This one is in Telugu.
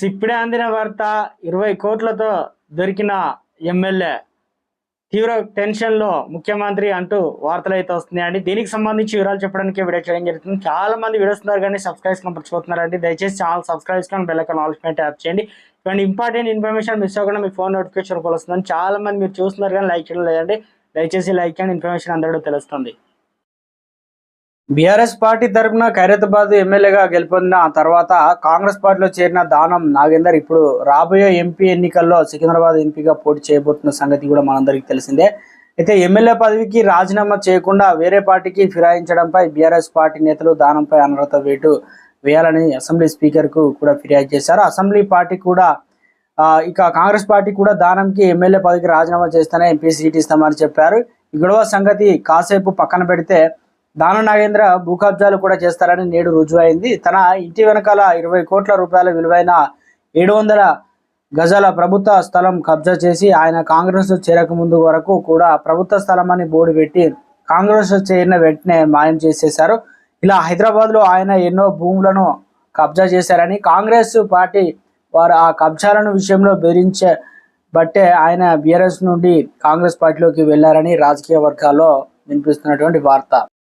ఇప్పుడే అందిన వార్త 20 కోట్లతో దొరికిన ఎమ్మెల్యే తీవ్ర టెన్షన్ లో ముఖ్యమంత్రి అంటూ వార్తలు అయితే వస్తున్నాయండి. దీనికి సంబంధించి వివరాలు చెప్పడానికి వీడియో చేయడం జరుగుతుంది. చాలా మంది వీడియోస్ ఉన్నారు కానీ సబ్స్క్రైబ్ మర్చిపోతున్నారండి. దయచేసి ఛానల్ సబ్స్క్రైబ్ చేసుకొని బెల్ ఐకాన్ ఆల్ పైన ట్యాప్ చేయండి. ఇటువంటి ఇంపార్టెంట్ ఇన్ఫర్మేషన్ మిస్ అవ్వకుండా మీ ఫోన్ నోటిఫికేషన్ వస్తుందని చాలా మంది మీరు చూస్తున్నారు కానీ లైక్ చేయడం లేదండి. దయచేసి లైక్ చేయండి, ఇన్ఫర్మేషన్ అందరూ తెలుస్తుంది. బీఆర్ఎస్ పార్టీ తరఫున ఖైరతాబాద్ ఎమ్మెల్యేగా గెలుపొందిన తర్వాత కాంగ్రెస్ పార్టీలో చేరిన దానం నాగేందర్ ఇప్పుడు రాబోయే ఎంపీ ఎన్నికల్లో సికింద్రాబాద్ ఎంపీగా పోటీ చేయబోతున్న సంగతి కూడా మనందరికీ తెలిసిందే. అయితే ఎమ్మెల్యే పదవికి రాజీనామా చేయకుండా వేరే పార్టీకి ఫిరాయించడంపై బీఆర్ఎస్ పార్టీ నేతలు దానంపై అనర్హత వేటు వేయాలని అసెంబ్లీ స్పీకర్కు కూడా ఫిర్యాదు చేశారు. అసెంబ్లీ పార్టీ కూడా ఇక కాంగ్రెస్ పార్టీ కూడా దానంకి ఎమ్మెల్యే పదవికి రాజీనామా చేస్తేనే ఎంపీ సీట్ ఇస్తామని చెప్పారు. ఈ గొడవ సంగతి కాసేపు పక్కన పెడితే దానం నాగేంద్ర భూ కబ్జాలు కూడా చేస్తారని నేడు రుజువైంది. తన ఇంటి వెనకాల 20 కోట్ల రూపాయల విలువైన 700 గజాల ప్రభుత్వ స్థలం కబ్జా చేసి ఆయన కాంగ్రెస్ చేరక ముందు వరకు కూడా ప్రభుత్వ స్థలం అని బోర్డు పెట్టి కాంగ్రెస్ చేరిన వెంటనే మాయం చేసేశారు. ఇలా హైదరాబాద్లో ఆయన ఎన్నో భూములను కబ్జా చేశారని కాంగ్రెస్ పార్టీ వారు ఆ కబ్జాలను విషయంలో బెదిరించే బట్టే ఆయన బీఆర్ఎస్ నుండి కాంగ్రెస్ పార్టీలోకి వెళ్లారని రాజకీయ వర్గాల్లో వినిపిస్తున్నటువంటి వార్త.